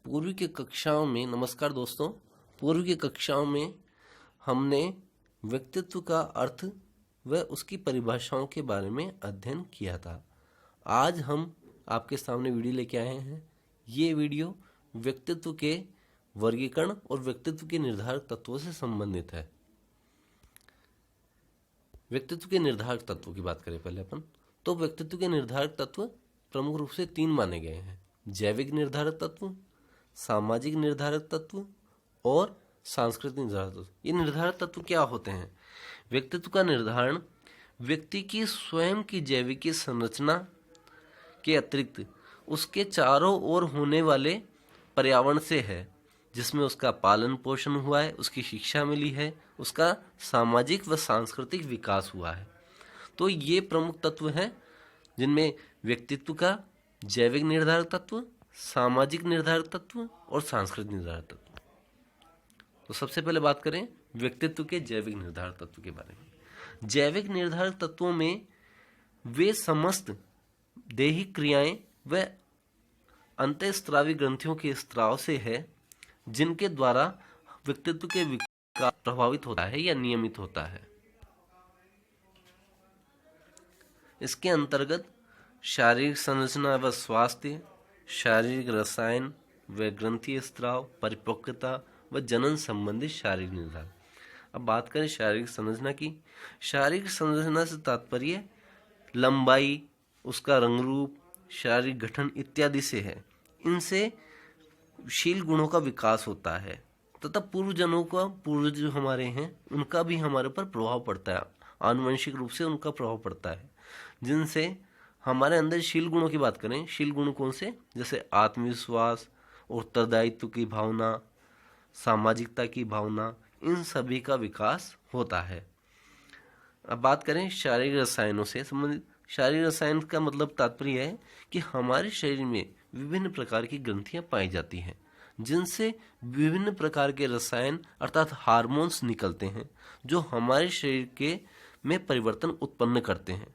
पूर्व की कक्षाओं में नमस्कार दोस्तों। पूर्व की कक्षाओं में हमने व्यक्तित्व का अर्थ व उसकी परिभाषाओं के बारे में अध्ययन किया था। आज हम आपके सामने वीडियो लेके आए हैं। ये वीडियो व्यक्तित्व के वर्गीकरण और व्यक्तित्व के निर्धारक तत्वों से संबंधित है। व्यक्तित्व के निर्धारक तत्वों की बात करें पहले अपन, तो व्यक्तित्व के निर्धारक तत्व प्रमुख रूप से 3 माने गए हैं: जैविक निर्धारक तत्व, सामाजिक निर्धारक तत्व और सांस्कृतिक निर्धारक तत्व। ये निर्धारक तत्व क्या होते हैं? व्यक्तित्व का निर्धारण व्यक्ति की स्वयं की जैविक संरचना के अतिरिक्त उसके चारों ओर होने वाले पर्यावरण से है, जिसमें उसका पालन पोषण हुआ है, उसकी शिक्षा मिली है, उसका सामाजिक व सांस्कृतिक विकास हुआ है। तो ये प्रमुख तत्व हैं जिनमें व्यक्तित्व का जैविक निर्धारक तत्व, सामाजिक निर्धारक तत्व और सांस्कृतिक निर्धारक तत्व। तो सबसे पहले बात करें व्यक्तित्व के जैविक निर्धारक तत्व के बारे में। जैविक निर्धारक तत्वों में वे समस्त दैहिक क्रियाएं व अंतःस्रावी ग्रंथियों के स्राव से है जिनके द्वारा व्यक्तित्व के विकास प्रभावित होता है या नियमित होता है। इसके अंतर्गत शारीरिक संरचना व स्वास्थ्य, शारीरिक रसायन व ग्रंथीय स्राव, परिपक्वता व जनन संबंधित शारीरिक निर्धारण। अब बात करें शारीरिक संरचना की। शारीरिक संरचना से तात्पर्य लंबाई, उसका रंग रूप, शारीरिक गठन इत्यादि से है। इनसे शील गुणों का विकास होता है तथा पूर्वजों का, पूर्वज जो हमारे हैं उनका भी हमारे पर प्रभाव पड़ता है, आनुवंशिक रूप से उनका प्रभाव पड़ता है, जिनसे हमारे अंदर शील गुणों की बात करें। शील गुण कौन से? जैसे आत्मविश्वास, उत्तरदायित्व की भावना, सामाजिकता की भावना, इन सभी का विकास होता है। अब बात करें शारीरिक रसायनों से संबंधित। शारीरिक रसायन का मतलब तात्पर्य है कि हमारे शरीर में विभिन्न प्रकार की ग्रंथियां पाई जाती हैं, जिनसे विभिन्न प्रकार के रसायन अर्थात हार्मोन्स निकलते हैं, जो हमारे शरीर के में परिवर्तन उत्पन्न करते हैं।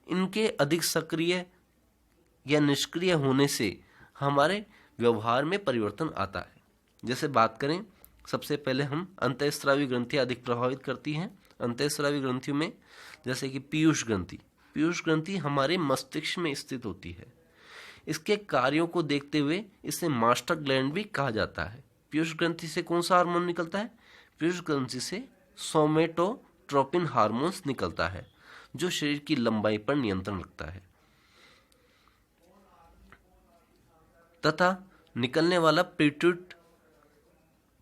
इनके अधिक सक्रिय या निष्क्रिय होने से हमारे व्यवहार में परिवर्तन आता है। जैसे बात करें, सबसे पहले हम अंतःस्रावी ग्रंथियां अधिक प्रभावित करती हैं। अंतःस्रावी ग्रंथियों में जैसे कि पीयूष ग्रंथि। पीयूष ग्रंथि हमारे मस्तिष्क में स्थित होती है। इसके कार्यों को देखते हुए इसे मास्टर ग्लैंड भी कहा जाता है। पीयूष ग्रंथि से कौन सा हार्मोन निकलता है? पीयूष ग्रंथि से सोमेटोट्रोपिन हार्मोन्स निकलता है, जो शरीर की लंबाई पर नियंत्रण रखता है, तथा निकलने वाला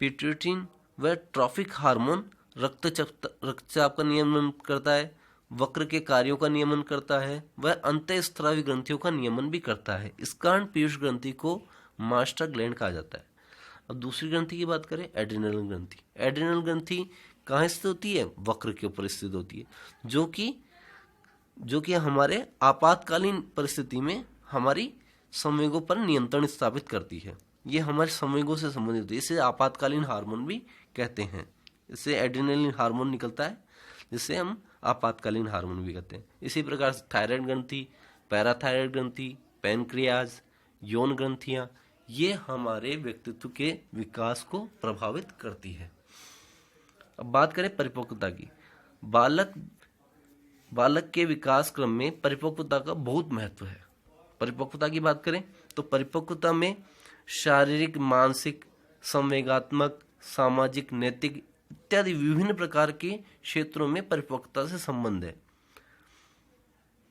पिट्यूटिन व ट्रॉफिक हार्मोन रक्तचाप का नियमन करता है, वक्र के कार्यों का नियमन करता है, वह अंतःस्रावी ग्रंथियों का नियमन भी करता है। इस कारण पीयूष ग्रंथि को मास्टर ग्लैंड कहा जाता है। अब दूसरी ग्रंथि की बात करें, एड्रिनल ग्रंथि। एड्रिनल ग्रंथि कहाँ स्थित होती है? वक्र के ऊपर स्थित होती है, जो कि हमारे आपातकालीन परिस्थिति में हमारी संवेगों पर नियंत्रण स्थापित करती है। ये हमारे संवेगों से संबंधित है। इसे आपातकालीन हार्मोन भी कहते हैं। इससे एड्रिनलिन हार्मोन निकलता है, जिसे हम आपातकालीन हार्मोन भी कहते हैं। इसी प्रकार से थायराइड ग्रंथि, पैराथायराइड ग्रंथि, पैनक्रियाज, यौन ग्रंथियां, ये हमारे व्यक्तित्व के विकास को प्रभावित करती है। अब बात करें परिपक्वता की। बालक के विकास क्रम में परिपक्वता का बहुत महत्व है। परिपक्वता की बात करें तो परिपक्वता में शारीरिक, मानसिक, संवेगात्मक, सामाजिक, नैतिक इत्यादि विभिन्न प्रकार के क्षेत्रों में परिपक्वता से संबंध है।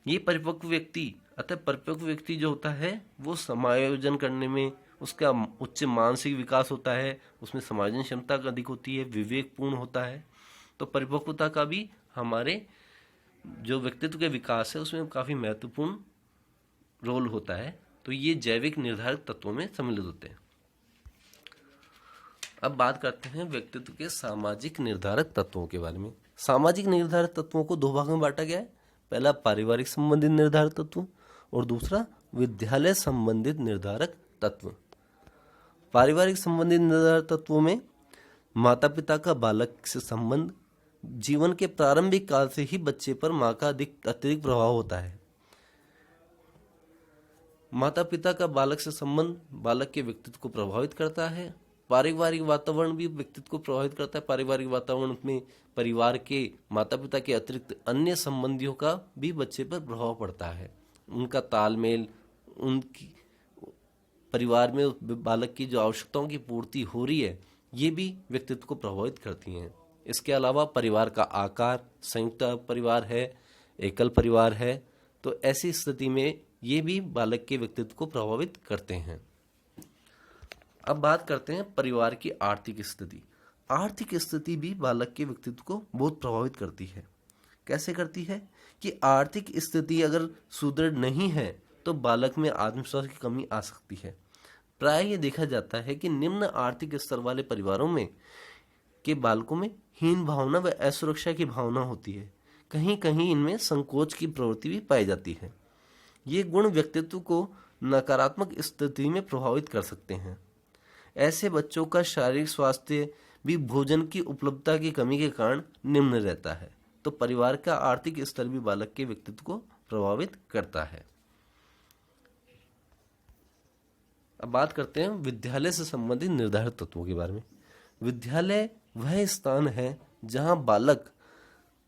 ये परिपक्व व्यक्ति जो होता है वो समायोजन करने में उसका उच्च मानसिक विकास होता है, उसमें समायोजन क्षमता अधिक होती है, विवेकपूर्ण होता है। तो परिपक्वता का भी हमारे जो व्यक्तित्व के विकास है उसमें काफ़ी महत्वपूर्ण रोल होता है। तो ये जैविक निर्धारक तत्वों में सम्मिलित होते हैं। अब बात करते हैं व्यक्तित्व के सामाजिक निर्धारक तत्वों के बारे में। सामाजिक निर्धारक तत्वों को 2 भागों में बांटा गया है। पहला पारिवारिक संबंधित निर्धारक तत्व और दूसरा विद्यालय संबंधित निर्धारक तत्व। पारिवारिक संबंधित निर्धारक तत्वों में माता पिता का बालक से संबंध, जीवन के प्रारंभिक काल से ही बच्चे पर माँ का अतिरिक्त प्रभाव होता है। माता पिता का बालक से संबंध बालक के व्यक्तित्व को प्रभावित करता है। पारिवारिक वातावरण भी व्यक्तित्व को प्रभावित करता है। पारिवारिक वातावरण में परिवार के माता पिता के अतिरिक्त अन्य संबंधियों का भी बच्चे पर प्रभाव पड़ता है। उनका तालमेल, उनकी परिवार में बालक की जो आवश्यकताओं की पूर्ति हो रही है, ये भी व्यक्तित्व को प्रभावित करती हैं। इसके अलावा परिवार का आकार, संयुक्त परिवार है, एकल परिवार है, तो ऐसी स्थिति में ये भी बालक के व्यक्तित्व को प्रभावित करते हैं। अब बात करते हैं परिवार की आर्थिक स्थिति। आर्थिक स्थिति भी बालक के व्यक्तित्व को बहुत प्रभावित करती है। कैसे करती है कि आर्थिक स्थिति अगर सुदृढ़ नहीं है तो बालक में आत्मविश्वास की कमी आ सकती है। प्राय ये देखा जाता है कि निम्न आर्थिक स्तर वाले परिवारों में के बालकों में हीन भावना व असुरक्षा की भावना होती है। कहीं कहीं इनमें संकोच की प्रवृत्ति भी पाई जाती है। ये गुण व्यक्तित्व को नकारात्मक स्थिति में प्रभावित कर सकते हैं। ऐसे बच्चों का शारीरिक स्वास्थ्य भी भोजन की उपलब्धता की कमी के कारण निम्न रहता है। तो परिवार का आर्थिक स्तर भी बालक के व्यक्तित्व को प्रभावित करता है। अब बात करते हैं विद्यालय से संबंधित निर्धारित तत्वों के बारे में। विद्यालय वह स्थान है जहां बालक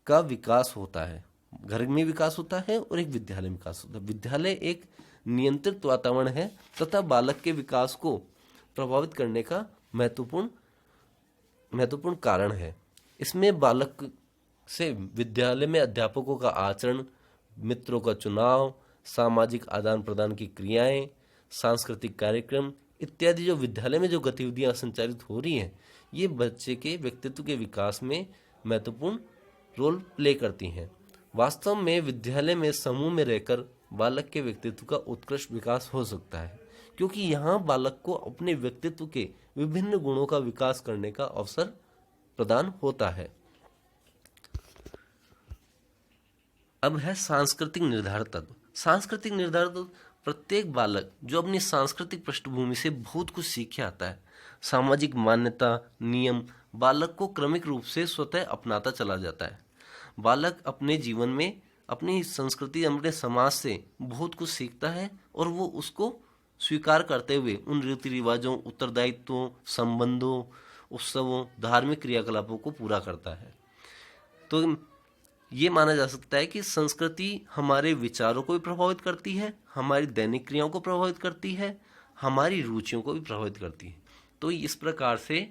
का विकास होता है। घर में विकास होता है और एक विद्यालय में विकास होता है। विद्यालय एक नियंत्रित वातावरण है तथा बालक के विकास को प्रभावित करने का महत्वपूर्ण कारण है। इसमें बालक से विद्यालय में अध्यापकों का आचरण, मित्रों का चुनाव, सामाजिक आदान प्रदान की क्रियाएं, सांस्कृतिक कार्यक्रम इत्यादि जो विद्यालय में जो गतिविधियां संचालित हो रही हैं, ये बच्चे के व्यक्तित्व के विकास में महत्वपूर्ण रोल प्ले करती हैं। वास्तव में विद्यालय में समूह में रहकर बालक के व्यक्तित्व का उत्कृष्ट विकास हो सकता है, क्योंकि यहाँ बालक को अपने व्यक्तित्व के विभिन्न गुणों का विकास करने का अवसर प्रदान होता है। अब है सांस्कृतिक निर्धारित तत्व। सांस्कृतिक निर्धारित तत्व प्रत्येक बालक जो अपनी सांस्कृतिक पृष्ठभूमि से बहुत कुछ सीख के आता है। सामाजिक मान्यता, नियम बालक को क्रमिक रूप से स्वतः अपनाता चला जाता है। बालक अपने जीवन में अपनी संस्कृति, अपने समाज से बहुत कुछ सीखता है और वो उसको स्वीकार करते हुए उन रीति रिवाजों, उत्तरदायित्वों, संबंधों, उत्सवों, धार्मिक क्रियाकलापों को पूरा करता है। तो ये माना जा सकता है कि संस्कृति हमारे विचारों को भी प्रभावित करती है, हमारी दैनिक क्रियाओं को प्रभावित करती है, हमारी रुचियों को भी प्रभावित करती है। तो इस प्रकार से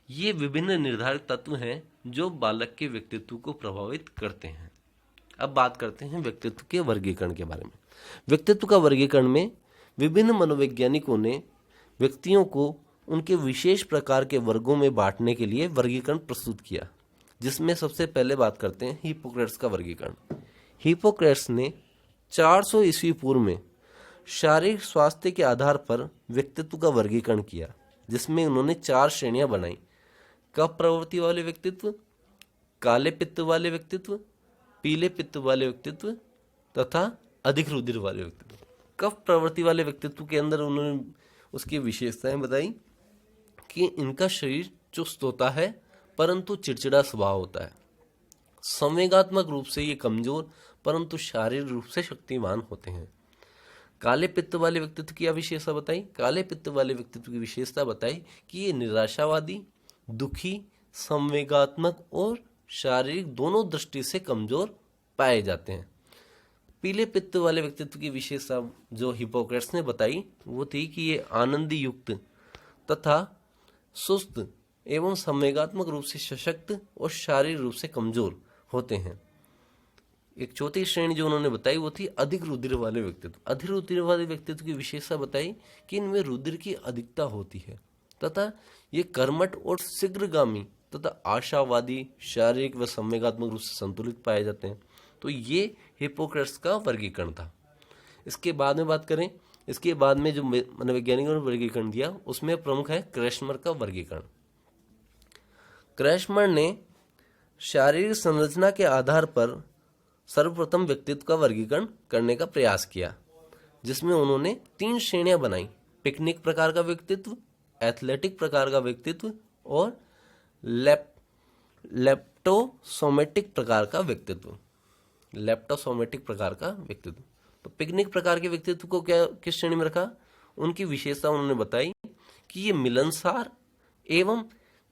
ये विभिन्न निर्धारित तत्व हैं जो बालक के व्यक्तित्व को प्रभावित करते हैं। अब बात करते हैं व्यक्तित्व के वर्गीकरण के बारे में। व्यक्तित्व का वर्गीकरण में विभिन्न मनोवैज्ञानिकों ने व्यक्तियों को उनके विशेष प्रकार के वर्गों में बांटने के लिए वर्गीकरण प्रस्तुत किया, जिसमें सबसे पहले बात करते हैं हिप्पोक्रेट्स का वर्गीकरण। हिप्पोक्रेट्स ने 400 ईस्वी पूर्व में शारीरिक स्वास्थ्य के आधार पर व्यक्तित्व का वर्गीकरण किया, जिसमें उन्होंने 4 श्रेणियां बनाई। कफ प्रवृत्ति वाले व्यक्तित्व, काले पित्त वाले व्यक्तित्व, पीले पित्त वाले व्यक्तित्व तथा अधिक रुधिर वाले व्यक्तित्व। कफ प्रवृत्ति वाले व्यक्तित्व के अंदर उन्होंने उसकी विशेषताएं बताई कि इनका शरीर चुस्त होता है परंतु चिड़चिड़ा स्वभाव होता है। संवेगात्मक रूप से ये कमजोर परंतु शारीरिक रूप से शक्तिमान होते हैं। काले पित्त वाले व्यक्तित्व की विशेषता बताई। काले पित्त वाले व्यक्तित्व की विशेषता बताई कि ये निराशावादी, दुखी, संवेगात्मक और शारीरिक दोनों दृष्टि से कमजोर पाए जाते हैं। पीले पित्त वाले व्यक्तित्व की विशेषता जो हिप्पोक्रेट्स ने बताई वो थी कि ये आनंदी युक्त तथा सुस्त एवं संवेगात्मक रूप से सशक्त और शारीरिक रूप से कमजोर होते हैं। एक चौथी श्रेणी जो उन्होंने बताई वो थी अधिक रुधिर वाले व्यक्तित्व। अधिक रुधिर वाले व्यक्तित्व की विशेषता बताई कि इनमें रुधिर की अधिकता होती है तथा ये कर्मठ और शीघ्रगामी तथा आशावादी, शारीरिक व संवेगात्मक रूप से संतुलित पाए जाते हैं। तो ये हिप्पोक्रेट्स का वर्गीकरण था। इसके बाद में बात करें, इसके बाद में जो मनोवैज्ञानिकों ने वर्गीकरण दिया उसमें प्रमुख है क्रेशमर का वर्गीकरण। क्रेशमर ने शारीरिक संरचना के आधार पर सर्वप्रथम व्यक्तित्व का वर्गीकरण करने का प्रयास किया, जिसमें उन्होंने 3 श्रेणियां बनाई। पिकनिक प्रकार का व्यक्तित्व, एथलेटिक प्रकार का व्यक्तित्व और लेप्टोसोमेटिक प्रकार का व्यक्तित्व। लेप्टोसोमेटिक प्रकार का व्यक्तित्व। तो पिकनिक प्रकार के व्यक्तित्व को क्या किस श्रेणी में रखा? उनकी विशेषता उन्होंने बताई कि ये मिलनसार एवं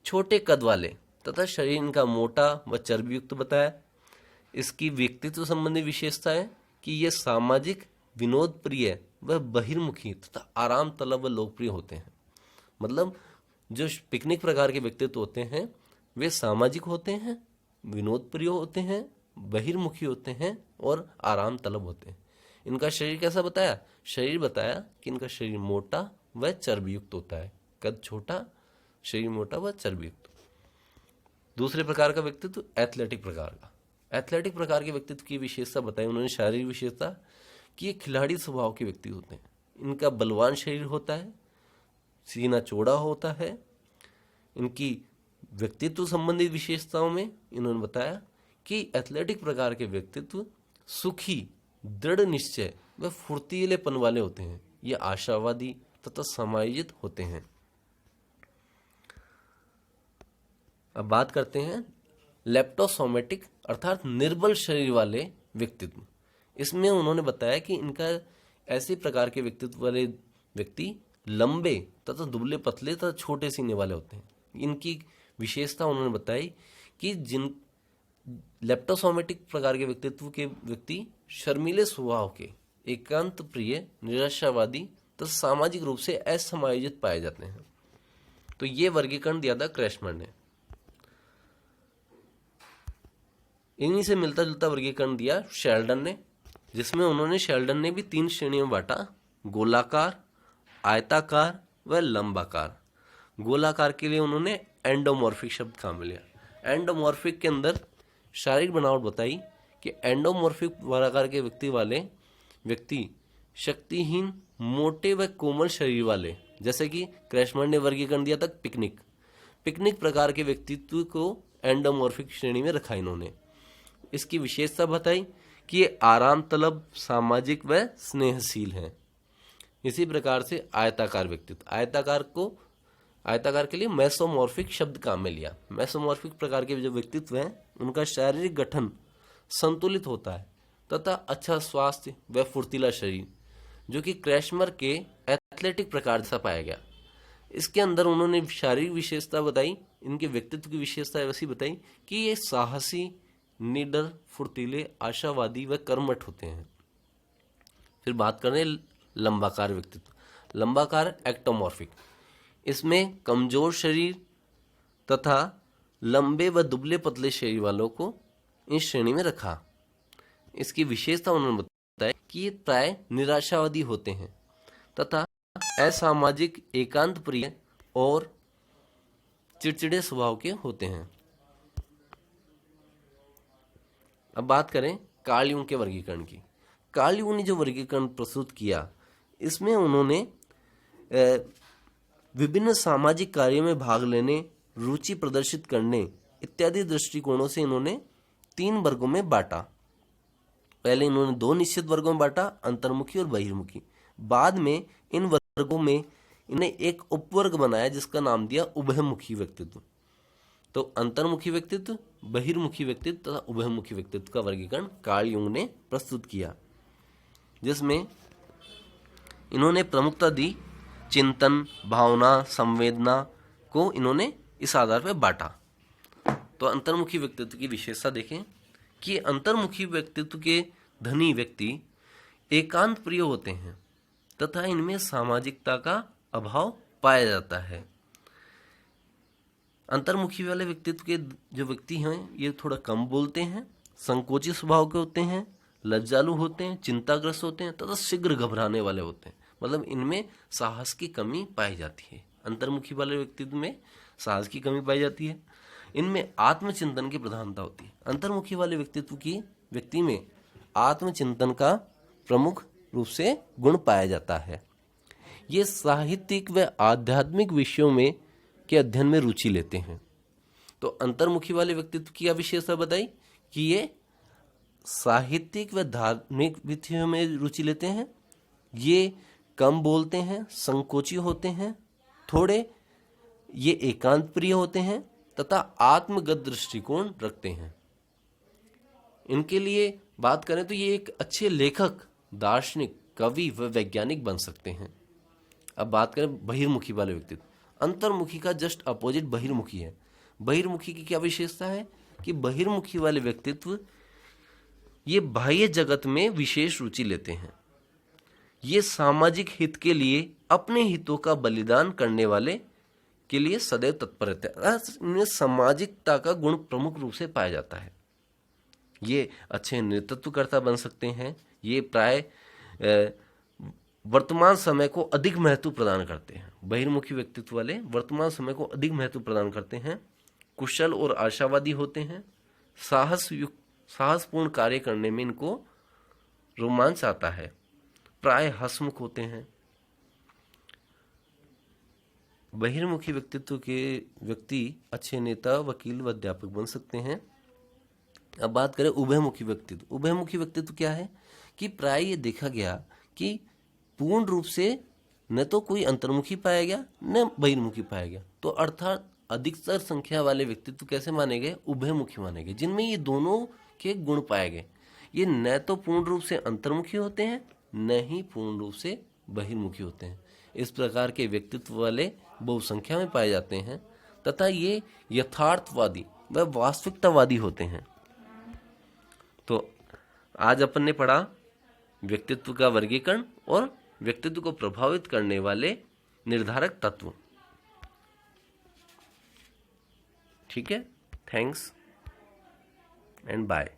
छोटे कद वाले तथा शरीर इनका मोटा व चर्बी युक्त बताया। इसकी व्यक्तित्व संबंधी विशेषता है कि ये सामाजिक, विनोद प्रिय व बहिर्मुखी तथा आराम तलब व लोकप्रिय होते हैं। मतलब जो पिकनिक प्रकार के व्यक्तित्व होते हैं वे सामाजिक होते हैं, विनोद प्रिय होते हैं, बहिर्मुखी होते हैं और आराम तलब होते हैं। इनका शरीर कैसा बताया? शरीर बताया कि इनका शरीर मोटा व चर्बी युक्त होता है। कद छोटा, शरीर मोटा व चर्बी युक्त। दूसरे प्रकार का व्यक्तित्व एथलेटिक प्रकार का। एथलेटिक प्रकार के व्यक्तित्व की विशेषता बताई उन्होंने, शारीरिक विशेषता कि ये खिलाड़ी स्वभाव के व्यक्ति होते हैं। इनका बलवान शरीर होता है, सीना चौड़ा होता है। इनकी व्यक्तित्व संबंधित विशेषताओं में इन्होंने बताया कि एथलेटिक प्रकार के व्यक्तित्व सुखी, दृढ़ निश्चय व फुर्तीलेपन वाले होते हैं। ये आशावादी तथा समायोजित होते हैं। अब बात करते हैं लेप्टोसोमेटिक अर्थात निर्बल शरीर वाले व्यक्तित्व। इसमें उन्होंने बताया कि इनका ऐसे प्रकार के व्यक्तित्व वाले व्यक्ति लंबे तथा दुबले पतले तथा छोटे सीने वाले होते हैं। इनकी विशेषता उन्होंने बताई कि जिन लेप्टोसोमेटिक प्रकार के व्यक्तित्व के व्यक्ति शर्मीले स्वभाव के, एकांत प्रिय, निराशावादी तथा सामाजिक रूप से असमायोजित पाए जाते हैं। तो ये वर्गीकरण दिया था क्रैशमर ने। इन्हीं से मिलता जुलता वर्गीकरण दिया शेल्डन ने, जिसमें उन्होंने शेल्डन ने भी 3 श्रेणियों में बांटा: गोलाकार, आयताकार व लंबाकार। गोलाकार के लिए उन्होंने एंडोमॉर्फिक शब्द काम में लिया। एंडोमॉर्फिक के अंदर शारीरिक बनावट बताई कि एंडोमॉर्फिक प्रकार के व्यक्ति शक्तिहीन, मोटे व कोमल शरीर वाले, जैसे कि क्रैशमर ने वर्गीकरण दिया था पिकनिक प्रकार के व्यक्तित्व को एंडोमॉर्फिक श्रेणी में रखा इन्होंने। इसकी विशेषता बताई कि ये आराम तलब, सामाजिक व स्नेहशील हैं। इसी प्रकार से आयताकार व्यक्तित्व, आयताकार के लिए मेसोमॉर्फिक शब्द काम में लिया। मेसोमॉर्फिक प्रकार के जो व्यक्तित्व हैं उनका शारीरिक गठन संतुलित होता है तथा अच्छा स्वास्थ्य व फुर्तीला शरीर, जो कि क्रैशमर के एथलेटिक प्रकार जैसा पाया गया। इसके अंदर उन्होंने शारीरिक विशेषता बताई, इनके व्यक्तित्व की विशेषता वैसी बताई कि ये साहसी, निडर, फुर्तीले, आशावादी व कर्मठ होते हैं। फिर बात करें लंबाकार व्यक्तित्व। लंबाकार एक्टोमॉर्फिक, इसमें कमजोर शरीर तथा लंबे व दुबले पतले शरीर वालों को इस श्रेणी में रखा। इसकी विशेषता उन्होंने बताया कि ये प्राय निराशावादी होते हैं तथा असामाजिक, एकांत प्रिय और चिड़चिड़े स्वभाव के होते हैं। अब बात करें कार्ल यूंग के वर्गीकरण की। कार्ल यूंग ने जो वर्गीकरण प्रस्तुत किया, इसमें उन्होंने विभिन्न सामाजिक कार्यों में भाग लेने, रुचि प्रदर्शित करने इत्यादि दृष्टिकोणों से इन्होंने 3 वर्गों में बांटा। पहले इन्होंने 2 निश्चित वर्गों में बांटा, अंतर्मुखी और बहिर्मुखी। बाद में इन वर्गों में इन्हें एक उपवर्ग बनाया जिसका नाम दिया उभयमुखी व्यक्तित्व। तो अंतर्मुखी व्यक्तित्व, बहिर्मुखी व्यक्तित्व तथा उभयमुखी व्यक्तित्व का वर्गीकरण कार्ल यूंग ने प्रस्तुत किया, जिसमें इन्होंने प्रमुखता दी चिंतन, भावना, संवेदना को इन्होंने इस आधार पर बांटा। तो अंतर्मुखी व्यक्तित्व की विशेषता देखें कि अंतर्मुखी व्यक्तित्व के धनी व्यक्ति एकांत प्रिय होते हैं तथा इनमें सामाजिकता का अभाव पाया जाता है। अंतर्मुखी वाले व्यक्तित्व के जो व्यक्ति हैं ये थोड़ा कम बोलते हैं, संकोची स्वभाव के होते हैं, लज्जालु होते हैं, चिंताग्रस्त होते हैं तथा शीघ्र घबराने वाले होते हैं। मतलब इनमें साहस की कमी पाई जाती है। अंतर्मुखी वाले व्यक्तित्व में साहस की कमी पाई जाती है। इनमें आत्मचिंतन की प्रधानता होती है। अंतर्मुखी वाले व्यक्ति में आत्मचिंतन का प्रमुख रूप से गुण पाया जाता है। ये साहित्यिक व आध्यात्मिक विषयों में के अध्ययन में रुचि लेते हैं। तो अंतर्मुखी वाले व्यक्तित्व की विशेषता बताई कि ये साहित्यिक व धार्मिक विषयों में रुचि लेते हैं, ये कम बोलते हैं, संकोची होते हैं, थोड़े ये एकांत प्रिय होते हैं तथा आत्मगत दृष्टिकोण रखते हैं। इनके लिए बात करें तो ये एक अच्छे लेखक दार्शनिक, कवि व वैज्ञानिक बन सकते हैं। अब बात करें बहिर्मुखी वाले व्यक्तित्व। अंतर्मुखी का जस्ट अपोजिट बहिर्मुखी है। बहिर्मुखी की क्या विशेषता है कि बहिर्मुखी वाले व्यक्तित्व ये बाह्य जगत में विशेष रुचि लेते हैं। ये सामाजिक हित के लिए अपने हितों का बलिदान करने वाले के लिए सदैव तत्पर रहते हैं। इनमें सामाजिकता का गुण प्रमुख रूप से पाया जाता है। ये अच्छे नेतृत्वकर्ता बन सकते हैं। ये प्राय वर्तमान समय को अधिक महत्व प्रदान करते हैं। बहिर्मुखी व्यक्तित्व वाले वर्तमान समय को अधिक महत्व प्रदान करते हैं। कुशल और आशावादी होते हैं। साहसपूर्ण कार्य करने में इनको रोमांच आता है। प्राय हंसमुख होते हैं। बहिर्मुखी व्यक्तित्व के व्यक्ति अच्छे नेता, वकील व अध्यापक बन सकते हैं। अब बात करें उभयमुखी व्यक्तित्व। उभयमुखी व्यक्तित्व क्या है कि प्राय ये देखा गया कि पूर्ण रूप से न तो कोई अंतर्मुखी पाया गया न बहिर्मुखी पाया गया, तो अर्थात अधिकतर संख्या वाले व्यक्तित्व कैसे माने गए? उभयमुखी माने गए, जिनमें ये दोनों के गुण पाए गए। ये न तो पूर्ण रूप से अंतर्मुखी होते हैं न ही पूर्ण रूप से बहिर्मुखी होते हैं। इस प्रकार के व्यक्तित्व वाले बहुसंख्या में पाए जाते हैं तथा ये यथार्थवादी व वास्तविकतावादी होते हैं। तो आज अपन ने पढ़ा व्यक्तित्व का वर्गीकरण और व्यक्तित्व को प्रभावित करने वाले निर्धारक तत्व। ठीक है, थैंक्स एंड बाय।